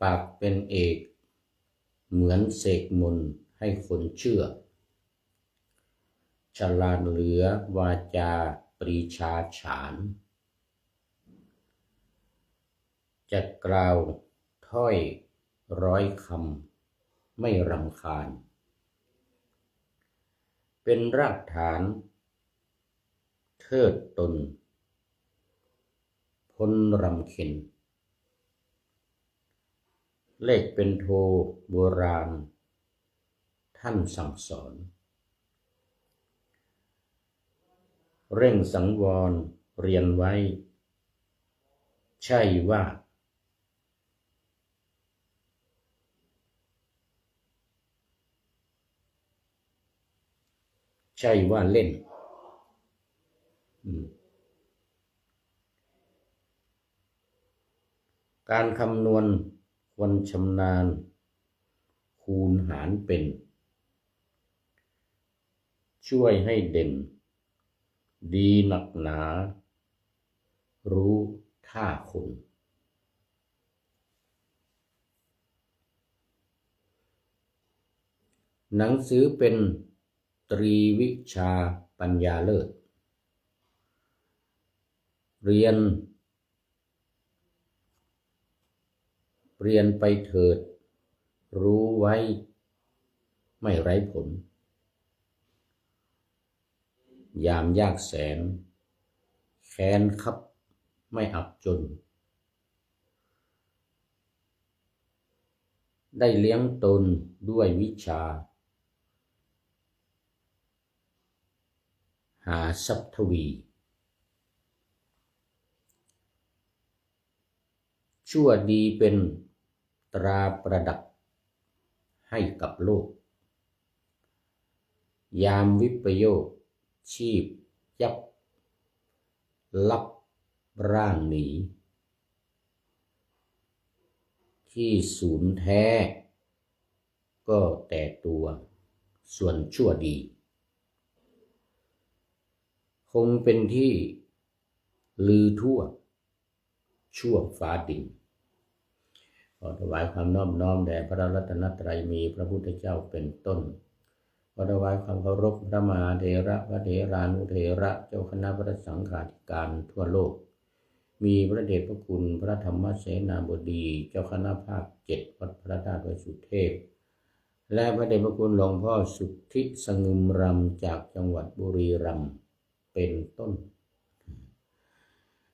ปากเป็นเอกเหมือนเสกมนต์ให้คนเชื่อฉลาดเหลือวาจาปรีชาฉานจะกล่าวถ้อยร้อยคำไม่รำคาญเป็นรากฐานเทิดตนพ้นรำเค็ญเลขเป็นโทโบราณท่านสั่งสอนเร่งสังวรเรียนไว้ใช่ว่าเล่นการคำนวณควรชำนาญคูณหารเป็นช่วยให้เด่นดีหนักหนารู้ท่าคนหนังสือเป็นตรีวิชาปัญญาเลิศเรียนไปเถิดรู้ไว้ไม่ไร้ผลยามยากแสนแค้นคับไม่อับจนได้เลี้ยงตนด้วยวิชาหาทรัพย์ทวีชั่วดีเป็นตราประดับให้กับโลกยามวิปโยคชีพยับลับร่างหนีที่ศูนย์แท้ก็แต่ตัวส่วนชั่วดีคงเป็นที่ลือทั่วชั่วฟ้าดินขอถวายความนอบน้อมแด่พระรัตนตรัยมีพระพุทธเจ้าเป็นต้นขอถวายความเคารพพระมหาเถระพระเถรานุเถระเจ้าคณะพระสังฆาธิการทั่วโลกมีพระเดชพระคุณพระธรรมเสนาบดีเจ้าคณะภาค7วัดพระธาตุวสุเทพและพระเดชพระคุณหลวงพ่อสุทธิสงึมรำจากจังหวัดบุรีรัมย์เป็นต้น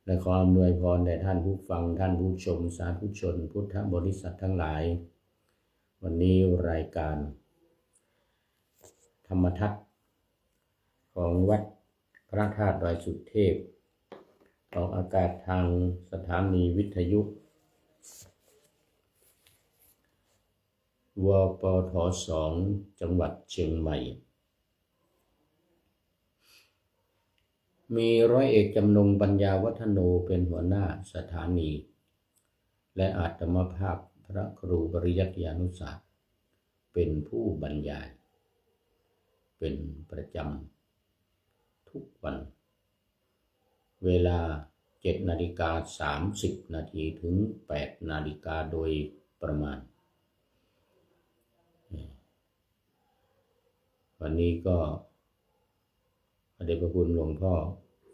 และขออำนวยพรแด่ท่านผู้ฟังท่านผู้ชมสาธุชนพุทธบริษัททั้งหลายวันนี้รายการธรรมทัศน์ของวัดพระธาตุดอยสุเทพออกอากาศทางสถานีวิทยุวปท2จังหวัดเชียงใหม่มีร้อยเอกจำนงปัญญาวัฒโนเป็นหัวหน้าสถานีและอาตมภาพพระครูปริยัติยานุศาสตร์เป็นผู้บรรยายเป็นประจำทุกวันเวลา7:30 นาทีถึง8 นาฬิกาโดยประมาณวันนี้ก็พระเดชพระคุณหลวงพ่อ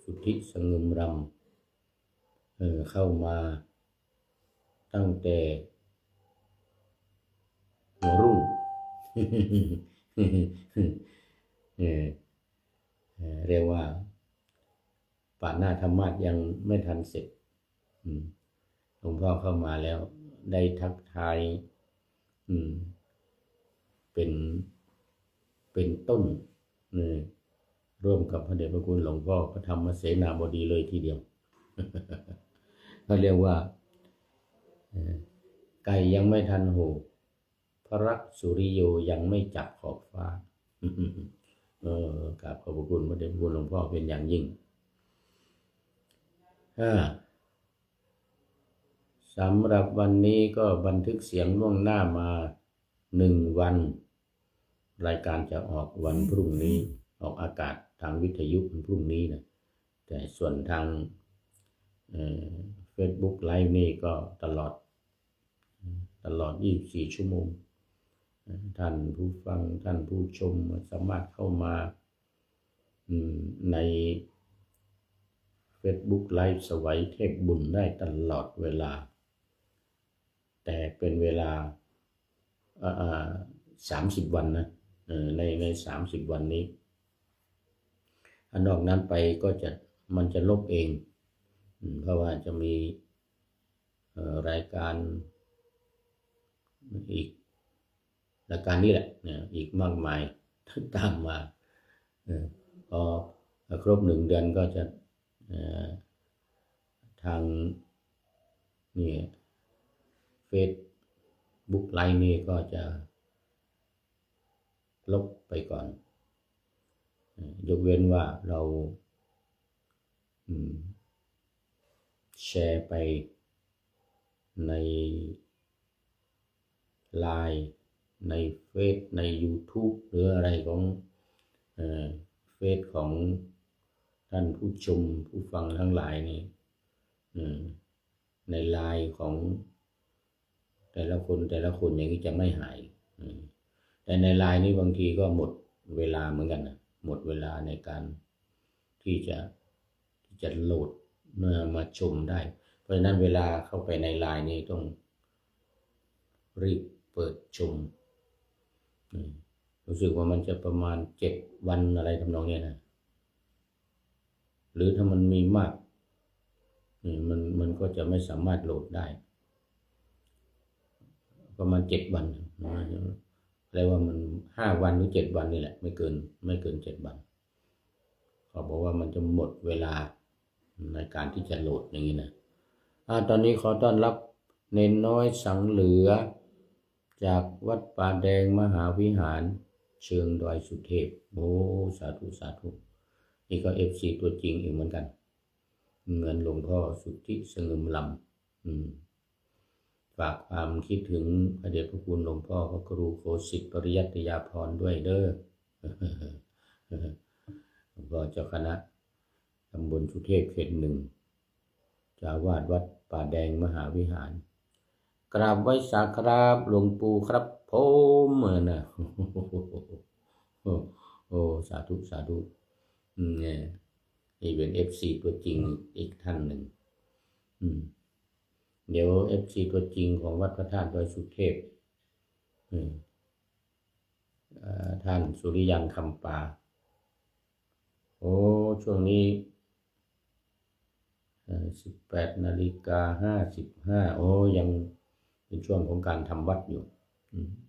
สุทธิสงึมรำเข้ามาตั้งแต่หัวรุ่งเรียกว่าปะหน้าธรรมะยังไม่ทันเสร็จหลวงพ่อเข้ามาแล้วได้ทักทายเป็นต้นร่วมกับพระเดชพระคุณหลวงพ่อพระธรรมเสนาบดีเลยทีเดียวเขาเรียกว่าไก่ยังไม่ทันโหพระสุริโยยังไม่จับขอบฟ้ากราบขอบพระคุณพระเดชพระคุณหลวงพ่อเป็นอย่างยิ่งสำหรับวันนี้ก็บันทึกเสียงล่วงหน้ามา1 วันรายการจะออกวันพรุ่งนี้ออกอากาศทางวิทยุวันพรุ่งนี้นะแต่ส่วนทางFacebook Live นี่ก็ตลอด ตลอด24ชั่วโมงท่านผู้ฟังท่านผู้ชมสามารถเข้ามาใน Facebook ไลฟ์สวัยเทพบุญได้ตลอดเวลาแต่เป็นเวลา30 วันนะใน30 วันนี้นอกนั้นไปก็มันจะลบเองเพราะว่าจะมีรายการอีกรายการนี้แหละอีกมากมายตามมาพอครบ1 เดือนก็จะทางนี่Facebook ไลน์นี่ก็จะลบไปก่อนยกเว้นว่าเราแชร์ไปในไลน์ในเฟซใน YouTube หรืออะไรของเฟซของท่านผู้ชมผู้ฟังทั้งหลายนี่ในไลน์ของแต่ละคนอย่างนี้จะไม่หายแต่ในไลน์นี้บางทีก็หมดเวลาเหมือนกันนะหมดเวลาในการที่จะโหลดมาชมได้เพราะฉะนั้นเวลาเข้าไปในไลน์นี้ต้องรีบเปิดชมรู้สึกว่ามันจะประมาณ7 วันอะไรทำนองนี้นะหรือถ้ามันมีมากมันก็จะไม่สามารถโหลดได้ประมาณ7 วันแปลว่ามัน5 วันหรือ7 วันนี่แหละไม่เกิน7 วันเขาบอกว่ามันจะหมดเวลาในการที่จะโหลดอย่างนี้นะตอนนี้ขอต้อนรับเนนน้อยสังเหลือจากวัดป่าแดงมหาวิหารเชิงดอยสุเทพโอ้สาธุสาธุนี่ก็ FC ตัวจริงอีกเหมือนกันเงินหลวงพ่อสุทธิสงึมลำฝากความคิดถึงพระเดชพระคุณหลวงพ่อพระครูโคสิทธิ์ปริยัติยาภรณ์ด้วยเด้อหลวงพ่อเจ้าคณะตำบลสุเทพเขต 1เจ้าวาดวัดป่าแดงมหาวิหารกราบไว้สักการะหลวงปู่ครับผมนะโอ้สาธุสาธุนี่เป็น FC ตัวจริงอีกท่านหนึ่งเดี๋ยว FC ตัวจริงของวัดพระธาตุดอยสุเทพท่านสุริยันคำปาโอ้ช่วงนี้18:55โอ้ยังเป็นช่วงของการทำวัดอยู่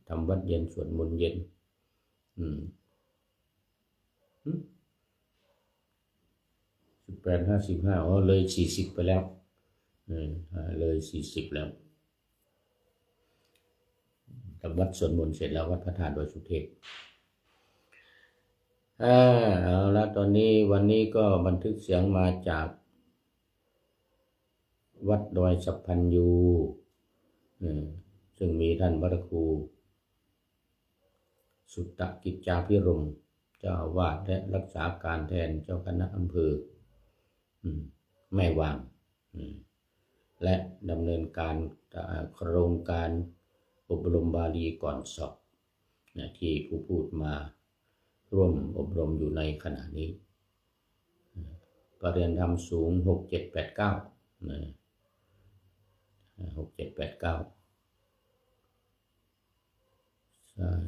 ทำวัดเย็นสวดมนต์เย็น18:55อ๋อเลย40ไปแล้วเลย40แล้วทำวัดสวดมนต์เสร็จแล้ววัดพระธาตุดอยสุเทพเอาละตอนนี้วันนี้ก็บันทึกเสียงมาจากวัดดอยสัพพัญญูซึ่งมีท่านพระครูสุตตกิจจาภิรมย์เจ้าอาวาสและรักษาการแทนเจ้าคณะอำเภอแม่วางและดำเนินการโครงการอบรมบาลีก่อนสอบที่ผู้พูดมาร่วมอบรมอยู่ในขณะนี้ปริญญาธรรมสูง6789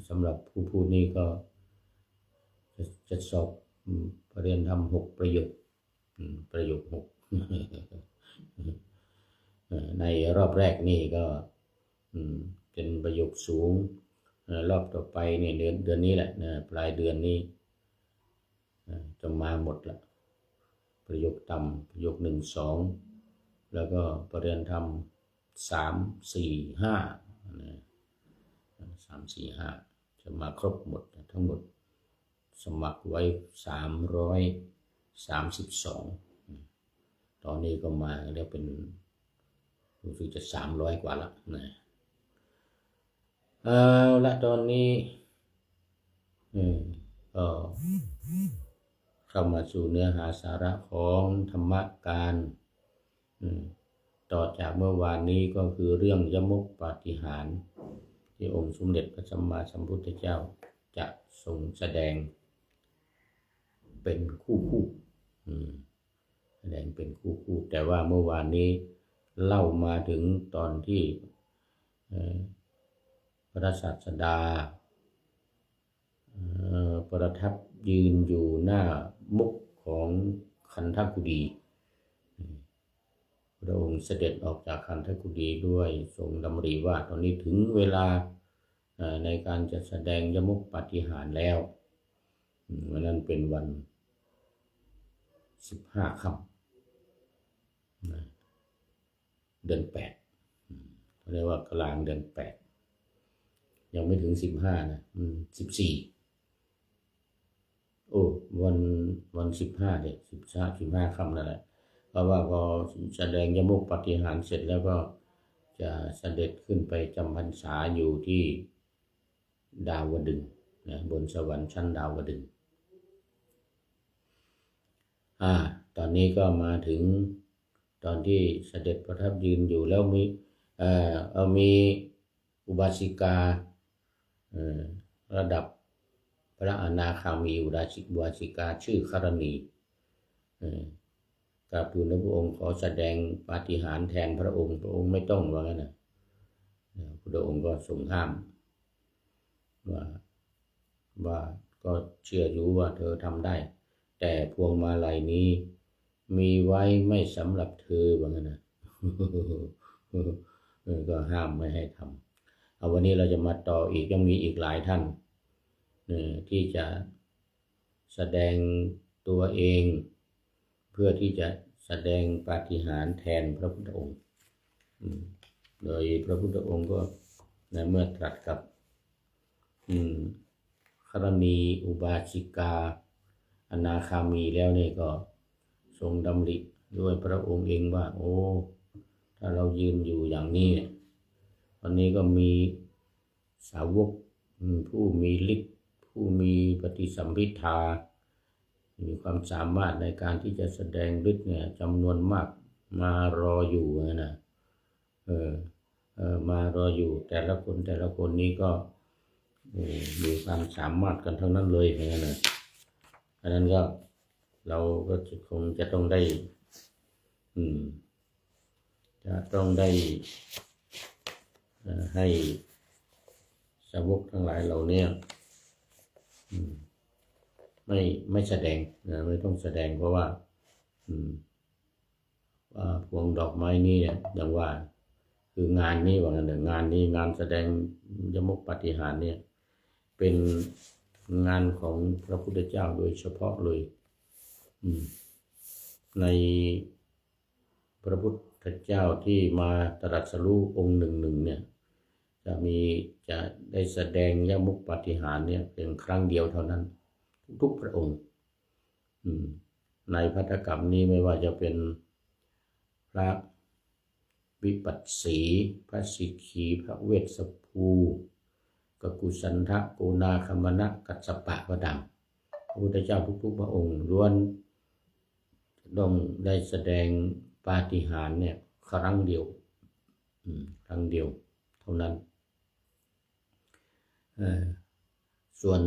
สำหรับผู้พูดนี้ก็จะสอบปริญญาธรรม6 ประโยค6ในรอบแรกนี่ก็เป็นประโยคสูงรอบต่อไปเนี่ยเดือนนี้แหละปลายเดือนนี้จะมาหมดละประโยคต่ำประโยค1 2แล้วก็ปริญญาธรรม3 4 5 จะมาครบหมดทั้งหมดสมัครไว้332ตอนนี้ก็มาแล้วเป็นรู้สึกจะ300 กว่าละเอาละตอนนี้ก็เข้ามาสู่เนื้อหาสาระของธรรมการ ต่อจากเมื่อวานนี้ก็คือเรื่องยมกปาฏิหาริย์ที่องค์สมเด็จพระสัมมาสัมพุทธเจ้าจะทรงแสดงเป็นคู่แสดงเป็นคู่แต่ว่าเมื่อวานนี้เล่ามาถึงตอนที่พระศาสดาประทับยืนอยู่หน้ามุขของคันธกุฎีพระองค์เสด็จออกจากคันธกุฎีด้วยทรงดำริว่าตอนนี้ถึงเวลาในการจะแสดงยมกปาฏิหาริย์แล้ววันนั้นเป็นวัน15 ค่ำเดือน8เรียกว่ากลางเดือน8ยังไม่ถึง15นะ14วัน15เนี่ย15ค่ำนั่นแหละเพราะว่าพอแสดงยมกปาฏิหาริย์เสร็จแล้วก็จะเสด็จขึ้นไปจำพรรษาอยู่ที่ดาวดึงส์นะบนสวรรค์ชั้นดาวดึงส์ตอนนี้ก็มาถึงตอนที่เสด็จประทับยืนอยู่แล้วมีอุบาสิการะดับพระอนาคามีอุบาสิกาชื่อคารณีกราบทูลพระองค์ขอแสดงปาฏิหาริย์แทนพระองค์ไม่ต้องว่างั้นนะพระองค์ก็ทรงห้ามว่าก็เชื่อรู้ว่าเธอทำได้แต่พวงมาลัยนี้มีไว้ไม่สำหรับเธอว่างั้นนะก็ห้ามไม่ให้ทำวันนี้เราจะมาต่ออีกยังมีอีกหลายท่านที่จะแสดงตัวเองเพื่อที่จะแสดงปาฏิหาริย์แทนพระพุทธองค์โดยพระพุทธองค์ก็เมื่อตรัสกับคารณีอุบาสิกาอนาคามีแล้วเนี่ยก็ทรงดำริด้วยพระองค์เองว่าถ้าเรายืนอยู่อย่างนี้วันนี้ก็มีสาวกผู้มีฤทธิ์ผู้มีปฏิสัมภิทามีความสามารถในการที่จะแสดงฤทธิ์เนี่ยจำนวนมากมารออยู่นะมารออยู่แต่ละคนนี้ก็มีความสามารถกันทั้งนั้นเลยนะอันนั้นก็เราก็คงจะต้องได้ให้สาวกทั้งหลายเหล่านี้ไม่แสดงไม่ต้องแสดงเพราะว่าพวงดอกไม้นี้อย่างว่าคืองานนี้ว่างั้นงานนี้งานแสดงยมกปาฏิหาริย์เนี่ยเป็นงานของพระพุทธเจ้าโดยเฉพาะเลยในพระพุทธเจ้าที่มาตรัสรู้องค์หนึ่งเนี่ยจะได้แสดงยมกปาฏิหาริย์เนี่ยเพียงครั้งเดียวเท่านั้นทุกพระองค์ในภัตตกรรมนี้ไม่ว่าจะเป็นพระวิปัสสีพระสิกขีพระเวสสภูกกุสันทะโกนาคมนะกัสสปะก็ดังพระพุทธเจ้าทุกพระองค์ล้วนต้องได้แสดงปาฏิหาริย์เนี่ยครั้งเดียวเท่านั้นส่วน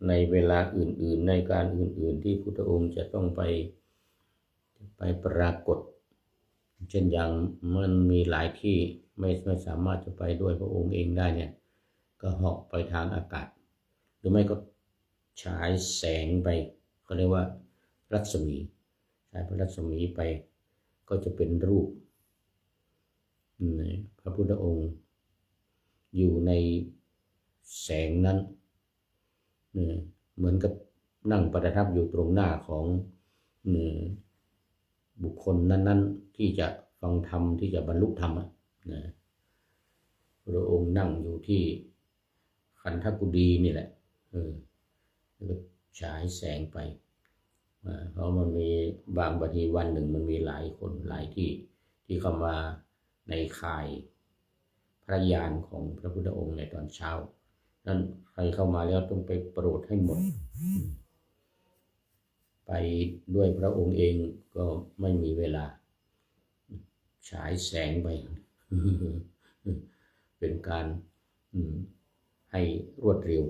ในเวลาอื่นๆในการอื่นๆที่พุทธองค์จะต้องไปปรากฏเช่นอย่างมันมีหลายที่ไม่สามารถจะไปด้วยพระองค์เองได้เนี่ยก็เหาะไปทางอากาศหรือไม่ก็ฉายแสงไปเขาเรียกว่ารัศมีฉายพระรัศมีไปก็จะเป็นรูปพระพุทธองค์อยู่ในแสงนั้นเหมือนกับนั่งประทับอยู่ตรงหน้าของบุคคลนั้นๆที่จะฟังธรรมที่จะบรรลุธรรมพระองค์นั่งอยู่ที่คันธกุฎีนี่แหละแล้วก็ฉายแสงไปเพราะมันมีบางบางทีวันหนึ่งมันมีหลายคนหลายที่เข้ามาในข่ายพระญาณของพระพุทธองค์ในตอนเช้านั้นใครเข้ามาแล้วต้องไปโปรดให้หมดไปด้วยพระองค์เองก็ไม่มีเวลา ฉายแสงไป เป็นการให้รวดเร็ว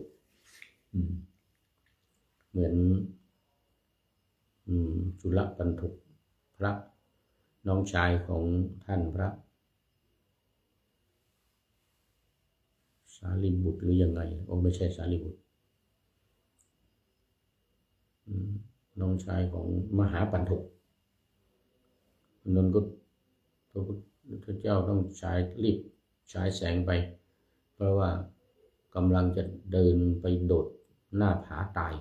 เหมือนจุลปันถกพระน้องชายของท่านพระสารีบุตรหรือยังไงไม่ใช่สารีบุตรน้องชายของมหาปันถกนั้นก็พระพุทธเจ้าต้องรีบฉายแสงไปเพราะว่ากำลังจะเดินไปโดดหน้าผาตาย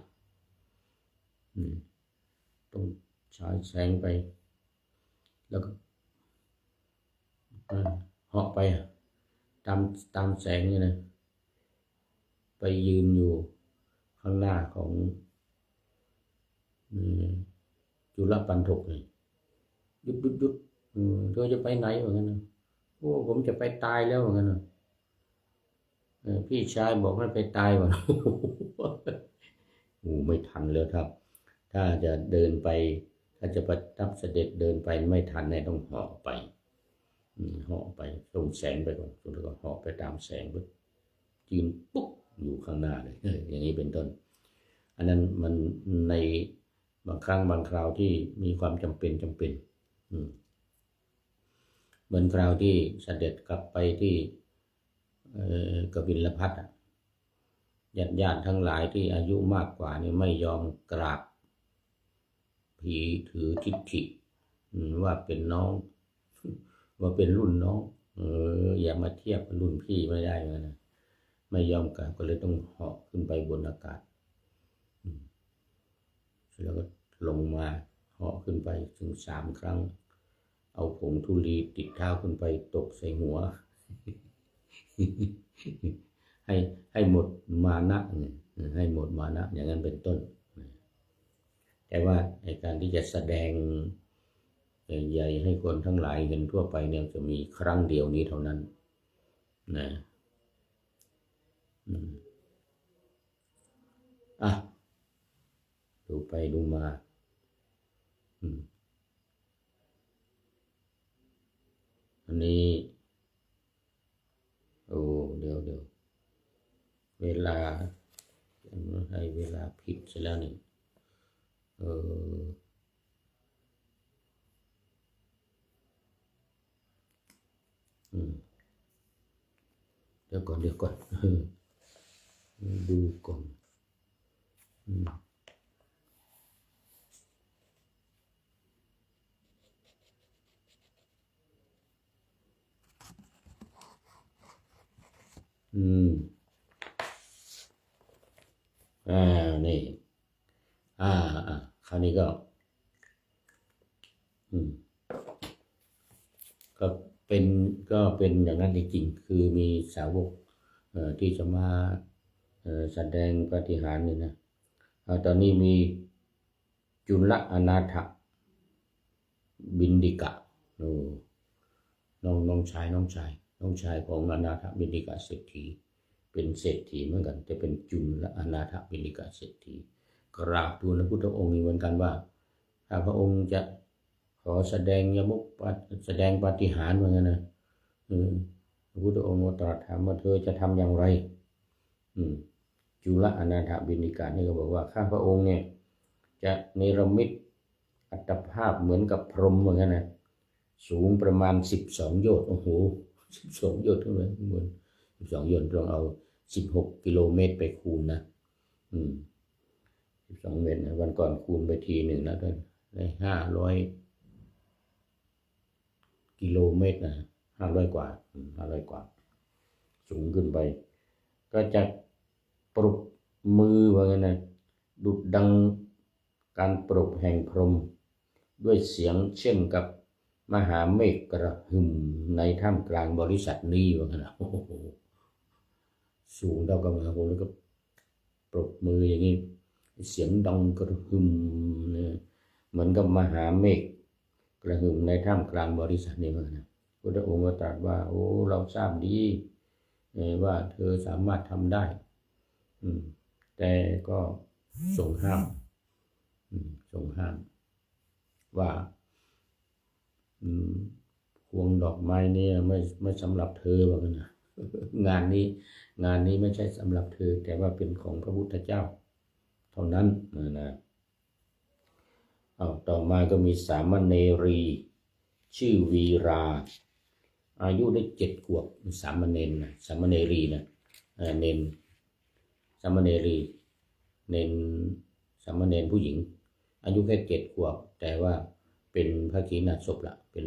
ต้องฉายแสงไปแล้วก็เหาะไปตามแสงนี่นะไปยืนอยู่ข้างหน้าของจุลปันถกเลยหยุดเธอจะไปไหนเหมือนกันนะผมจะไปตายแล้วเหมือนกันนะพี่ชายบอกให้ไปตายก่อนไม่ทันแล้วครับถ้าจะเดินไปถ้าจะประทับเสด็จเดินไปไม่ทันต้องเหาะไปส่งแสงไปก่อนแล้วก็เหาะไปตามแสงปุ๊บยืนปุ๊บอยู่ข้างหน้าเลยอย่างนี้เป็นต้นอันนั้นมันในบางครั้งบางคราวที่มีความจำเป็นเหมือนคราวที่เสด็จกลับไปที่กบิลพัสดุญาติทั้งหลายที่อายุมากกว่านี่ไม่ยอมกราบผีถือทิฏฐิว่าเป็นน้องว่าเป็นรุ่นน้องอย่ามาเทียบกับรุ่นพี่ไม่ได้นะไม่ยอมกราบก็เลยต้องเหาะขึ้นไปบนอากาศแล้วก็ลงมาเหาะขึ้นไปถึง3 ครั้งเอาผงธุลีติดเท้าขึ้นไปตกใส่หัว ให้หมดมานะให้หมดมานะอย่างนั้นเป็นต้นแต่ว่าในการที่จะแสดงใหญ่ให้คนทั้งหลายเห็นทั่วไปเนี่ยจะมีครั้งเดียวนี้เท่านั้นนะดูไปดูมาอันนี้เดี๋ยวเวลาให้เวลาผิดเสร็จแล้วนี่เดี๋ยวก่อนดูก่อนนี่คราวนี้ก็เป็นอย่างนั้นจริงๆคือมีสาวกที่จะมาแสดงปาฏิหาริย์นี่นะตอนนี้มีจุลอนาถบิณฑิกะน้องชายของอนาถบิณฑิกะเศรษฐีเป็นเศรษฐีเหมือนกันแต่เป็นจุลอนาถบิณฑิกะเศรษฐีกราบทูลพระพุทธองค์เหมือนกันว่าถ้าพระองค์จะขอแสดงยมกแสดงปาฏิหาริย์เหมือนกันนะพระพุทธองค์ตรัสถามว่าเธอจะทำอย่างไรจุลอนาถบิณฑิกะนี่ก็บอกว่าข้าพระองค์เนี่ยจะเนรมิตอัตภาพเหมือนกับพรหมเหมือนกันนะสูงประมาณ12 โยชน์12 โยชน์เท่านั้นบน12 โยชน์ต้องเอา16 กิโลเมตรไปคูณนะ12 เมตรนะวันก่อนคูณไปทีหนึ่งแล้วได้500 กิโลเมตรนะ500 กว่าสูงขึ้นไปก็จะปรบมือว่าไงนะดุจดังการปรบแห่งพรหมด้วยเสียงเช่นกับมหาเมฆกระหึ่มในท่ามกลางบริษัทนี้ว่าไงนะสูงเท่ากับมหาพรหมแล้วก็ปรบมืออย่างนี้เสียงดังกระหึ่มเหมือนกับมหาเมฆกระหึ่มในท่ามกลางบริษัทนี้ว่านะพระองค์ก็ตรัสว่าเราทราบดีว่าเธอสามารถทำได้แต่ก็ทรงห้ามว่าค พวงดอกไม้นี่ไม่สำหรับเธอว่างั้นนะงานนี้ไม่ใช่สำหรับเธอแต่ว่าเป็นของพระพุทธเจ้าเท่านั้นนะต่อมาก็มีสามเณรีชื่อวีราอายุได้7 ขวบสามเณรนะสามเณรีนะเนนสามเณรีเนนสามเณรผู้หญิงอายุแค่7 ขวบแต่ว่าเป็นพระขีณาสพละเป็น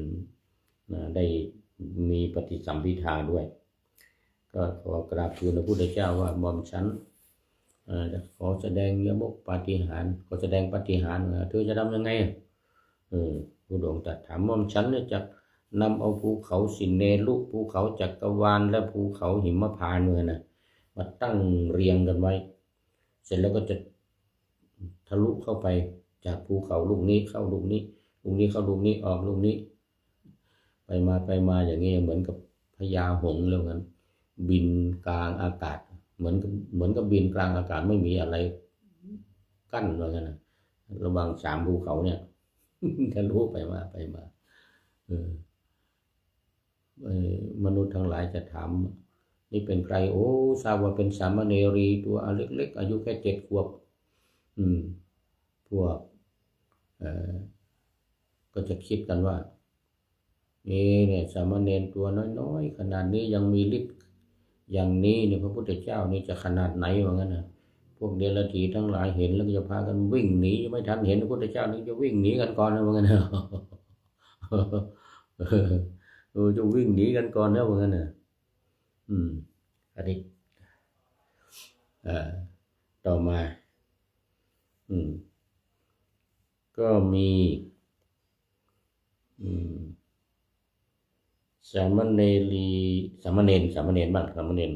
ได้มีปฏิสัมภิทาด้วยก็ขอกราบทูลพระพุทธเจ้าว่าหม่อมฉันขอแสดงยมกปาฏิหาริย์ขอแสดงปาฏิหาริย์เธอจะทำยังไงพระองค์ตรัสถามหม่อมฉันเนี่ยจะนำเอาภูเขาสิเนลุภูเขาจักรวาลและภูเขาหิมพานต์นะมาตั้งเรียงกันไว้เสร็จแล้วก็จะทะลุเข้าไปจากภูเขาลูกนี้เข้าลูกนี้ลูกนี้เข้าลูกนี้ออกลูกนี้ไปมาอย่างนี้เหมือนกับพญาหงส์แล้วกันบินกลางอากาศเหมือนกับบินกลางอากาศไม่มีอะไรกั้นเลยนะระหว่าง3 ภูเขาเนี่ยทะลุไปมามนุษย์ทั้งหลายจะถามนี่เป็นใครโอ้ทราบว่าเป็นสามเณรีตัวเล็กๆอายุแค่7 ขวบพวกก็จะคิดกันว่าเนี่ยสามเณรตัวน้อยๆขนาดนี้ยังมีฤทธิ์อย่างนี้เนี่ยพระพุทธเจ้านี่จะขนาดไหนว่างั้นนะพวกเดรัจฉีทั้งหลายเห็นแล้วก็จะพากันวิ่งหนีไม่ทันเห็นพระพุทธเจ้านี่จะวิ่งหนีกันก่อนนะว่างั้นนะจะวิ่งหนีกันก่อนนะว่างั้นนะอันนี้ต่อมาก็มีสามเณรบ้างสามเณร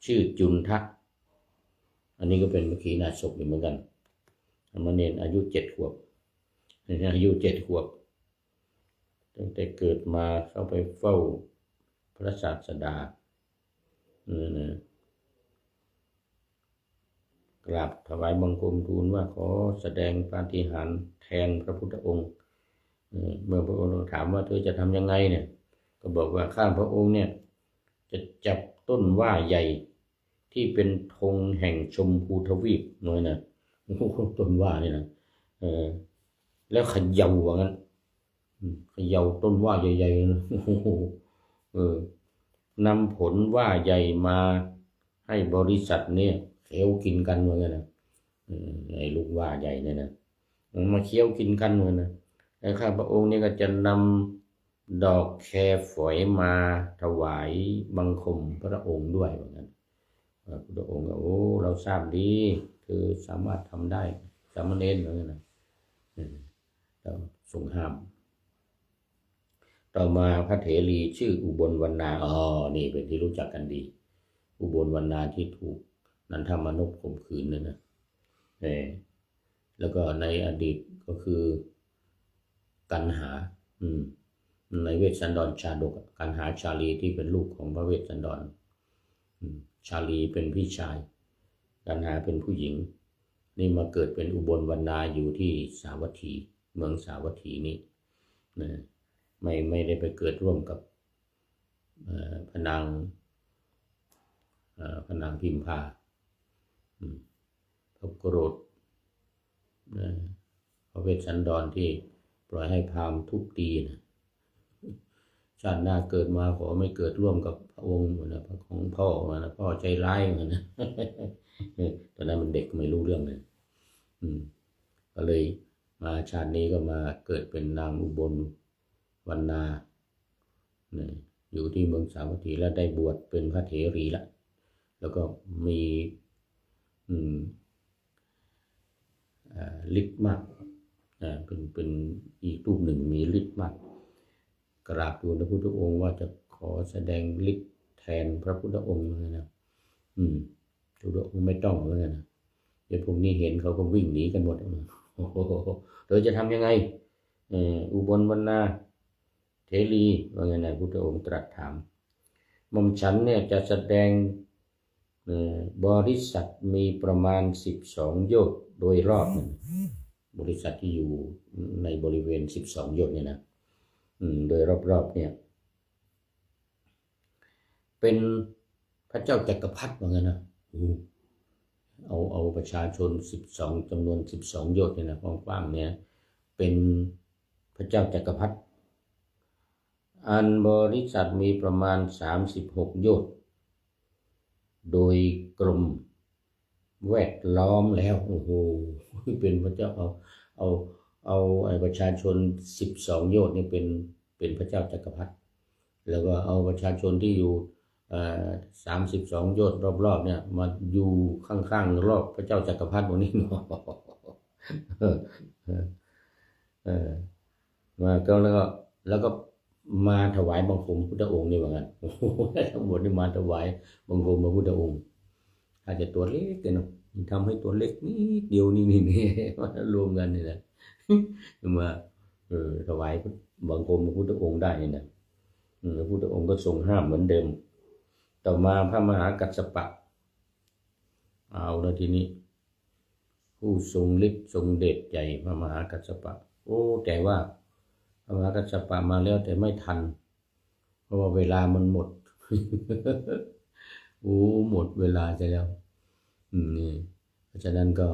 ชื่อจุนทะอันนี้ก็เป็นพระขีณาสพเหมือนกันสามเณรอายุ7 ขวบอายุ7 ขวบตั้งแต่เกิดมาเข้าไปเฝ้าพระศาสดากราบถวายบังคมทูลว่าขอแสดงปาฏิหาริย์แทนพระพุทธองค์เมื่อพระองค์ถามว่าเธอจะทำยังไงเนี่ยก็บอกว่าข้าพระองค์เนี่ยจะจับต้นว่าใหญ่ที่เป็นธงแห่งชมพูทวีปน้อยนะต้นว่านี่นะแล้วเขย่าว่างั้นเขย่าต้นว่าใหญ่ๆนะนำผลว่าใหญ่มาให้บริษัทเนี่ยเคี้ยวกินกันเหมือนกันนะไอ้ลูกว่าใหญ่เนี่ยนะมันมาเคี้ยวกินกันเหมือนนะแล้วข้าพระองค์นี่ก็จะนำดอกแคฝอยมาถวายบังคมพระองค์ด้วยเหมือนกันพระองค์ก็โอ้เราทราบดีคือสามารถทำได้สามเณรเหมือนกันนะเราทรงห้ามต่อมาพระเถรีชื่ออุบลวรรณานี่เป็นที่รู้จักกันดีอุบลวรรณาที่ถูกนันทมานพข่มขืนนั่นนะแล้วก็ในอดีตก็คือกันหาในเวสสันดรชาดกกันหาชาลีที่เป็นลูกของพระเวสสันดรชาลีเป็นพี่ชายกันหาเป็นผู้หญิงนี่มาเกิดเป็นอุบลวรรณาอยู่ที่สาวัตถีเมืองสาวัตถีนี้นะไม่ได้ไปเกิดร่วมกับพระนางพิมพาพระโกรธพระเวสสันดรที่ปล่อยให้พราหมณ์ทุบตีนะชาติหน้าเกิดมาขอไม่เกิดร่วมกับพระองค์นะของพ่อนะพ่อใจร้ายเหมือนนะตอนนั้นมันเด็กไม่รู้เรื่องเลยก็เลยมาชาตินี้ก็มาเกิดเป็นนางอุบลวรรณาอยู่ที่เมืองสาวัตถีแล้วได้บวชเป็นพระเถรีละแล้วก็มีฤทธิ์มากเป็นอีกรูปหนึ่งมีฤทธิ์มากกราบทูลพระพุทธองค์ว่าจะขอแสดงฤทธิ์แทนพระพุทธองค์นะพระพุทธองค์ไม่ต้องเลยนะเดี๋ยวพวกนี้เห็นเขาก็วิ่งหนีกันหมดโอ้โหโดยจะทำยังไงอุบลวรรณาเถรีว่าไงนะพุทธองค์ตรัสถามหม่อมฉันเนี่ยจะแสดงบริษัทมีประมาณ12 โยชน์โดยรอบบริษัทที่อยู่ในบริเวณ12 โยชน์เนี่ยนะโดยรอบๆเนี่ย เป็นพระเจ้าจักรพรรดิว่างั้นนะเอาประชาชนจำนวน12โยชน์เนี่ยนะกว้างๆเนี่ยเป็นพระเจ้าจักรพรรดิอันบริษัทมีประมาณ36โยชน์โดยกรมแวดล้อมแล้วโอ้โหเป็นพระเจ้าเอาประชาชน12โยชน์นี่เป็นพระเจ้าจักรพรรดิแล้วก็เอาประชาชนที่อยู่32โยชน์รอบๆเนี่ยมาอยู่ข้างๆรอบพระเจ้าจักรพรรดิวันนี้เนาะมาก็แล้วก็มาถวายบังคมพุทธองค์นี่ว่างั้นทั้งหมดนี่มาถวายบังคมพระพุทธองค์อาจจะตัวเล็กกันเนาะทำให้ตัวเล็กนิดเดียวนี่รวมกันนี่แหละมาถวายบังคมพระพุทธองค์ได้นี่นะพระพุทธองค์ก็ทรงห้ามเหมือนเดิมต่อมาพระมหากัสสปะเอาแล้วทีนี้ผู้ทรงฤทธิ์ทรงเดชใหญ่พระมหากัสสปะแต่ว่าพระมหากัสสปะมาแล้วแต่ไม่ทันเพราะว่าเวลามันหมดหมดเวลาไปแล้วนี่เพราะฉะนั้นก็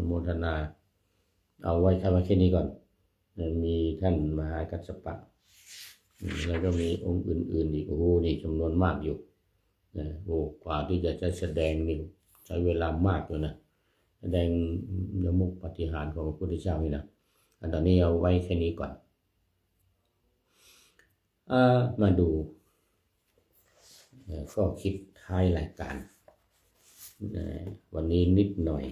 โมทนาเอาไว้แค่นี้ก่อนมีท่านมหากัสสปะแล้วก็มีองค์อื่นๆอีกนี่จำนวนมากอยู่กว่าที่จะแสดงนี่ใช้เวลามากอยู่นะแสดงยมุขปาฏิหาริย์ของพระพุทธเจ้านี่นะตอนนี้เอาไว้แค่นี้ก่อนมาดูก็คิดท้ายรายการวันนี้นิดหน่อย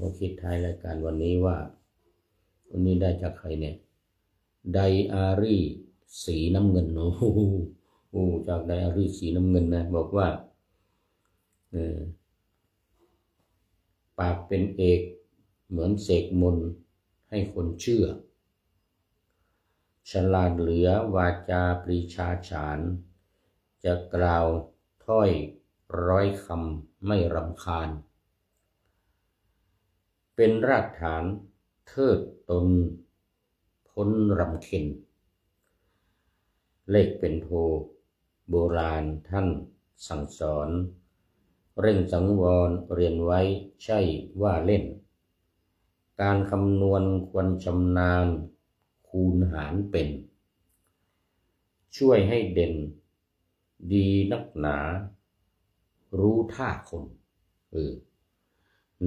ก็คิดท้ายรายการวันนี้ว่าวันนี้ได้จากใครเนี่ยไดอารี่สีน้ำเงินจากไดอารี่สีน้ำเงินนะบอกว่าปากเป็นเอกเหมือนเสกมนต์ให้คนเชื่อฉลาดเหลือวาจาปรีชาฉานจะกล่าวถ้อยร้อยคำไม่รำคาญเป็นรากฐานเทิดตนพ้นรำเค็ญเลขเป็นโทโบราณท่านสั่งสอนเร่งสังวรเรียนไว้ใช่ว่าเล่นการคำนวณควรชำนาญคูณหารเป็นช่วยให้เด่นดีนักหนารู้ท่าคน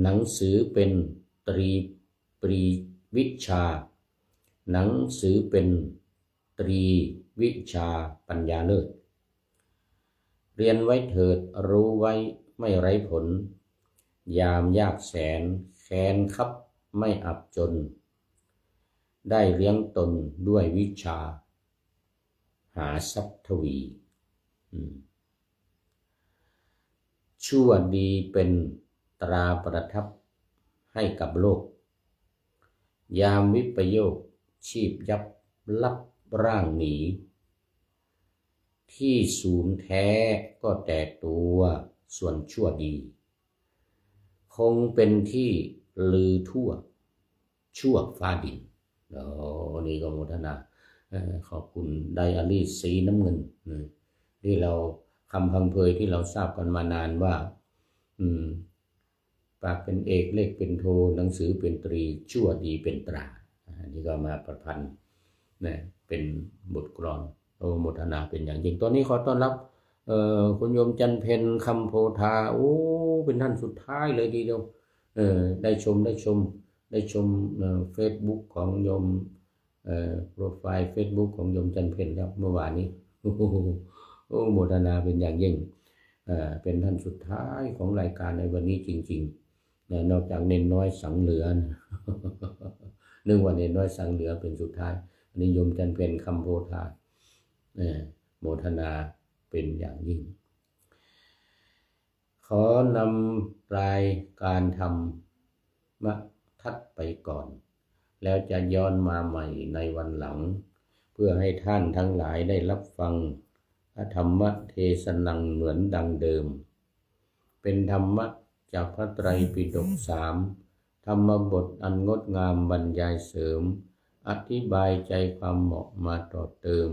หนังสือเป็นตรีปรีวิชาหนังสือเป็นตรีวิชาปัญญาเลิศเรียนไว้เถิดรู้ไว้ไม่ไร้ผลยามยากแสนแค้นคับไม่อับจนได้เลี้ยงตนด้วยวิชาหาทรัพย์ทวีชั่วดีเป็นตราประทับให้กับโลกยามวิปโยคชีพยับลับร่างหนีที่ศูนย์แท้ก็แตกตัวส่วนชั่วดีคงเป็นที่ลือทั่วชั่วฟ้าดินนี่ก็โมทนาขอบคุณไดอารี่สีน้ำเงินที่เราคำพังเพยที่เราทราบกันมานานว่าปากเป็นเอกเลขเป็นโทหนังสือเป็นตรีชั่วดีเป็นตรานี่ก็มาประพันธ์เป็นบทกลอนโมทนาเป็นอย่างยิ่งตอนนี้ขอต้อนรับคุณโยมจันเพ็ญคำโพธาเป็นท่านสุดท้ายเลยทีเดียวได้ชมเฟซบุ๊กของโยมโปรไฟล์เฟซบุ๊กของโยมจันเพ็ญครับเมื่อวานนี้โมทนาเป็นอย่างยิ่งเป็นท่านสุดท้ายของรายการในวันนี้จริงๆนอกจากเน้นน้อยสังเหลือนึกว่าเน้นน้อยสังเหลือเป็นสุดท้ายนิยมจันเพ็ญคำโพธาโมทนาเป็นอย่างยิ่งขอนำรายการธรรมมาทัดไปก่อนแล้วจะย้อนมาใหม่ในวันหลังเพื่อให้ท่านทั้งหลายได้รับฟังธรรมเทศนังเหมือนดังเดิมเป็นธรรมะจากพระไตรปิฎก3ธรรมบทอันงดงามบรรยายเสริมอธิบายใจความเหมาะมาต่อเติม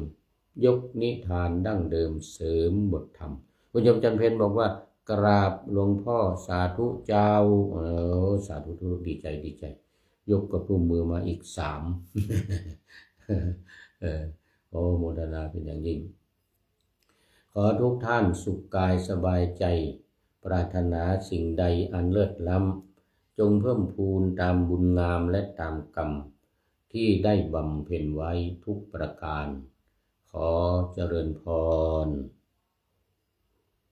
ยกนิทานดั้งเดิมเสริมบทธรรมคุณโยมจันเพญบอกว่ากราบหลวงพ่อสาธุเจ้าสาธุดีใจดีใจยกกระพุ้มมือมาอีก3 โอ้โมทนาเป็นอย่างยิ่งขอทุกท่านสุขกายสบายใจปรารถนาสิ่งใดอันเลิศล้ำจงเพิ่มพูนตามบุญงามและตามกรรมที่ได้บำเพ็ญไว้ทุกประการขอเจริญพร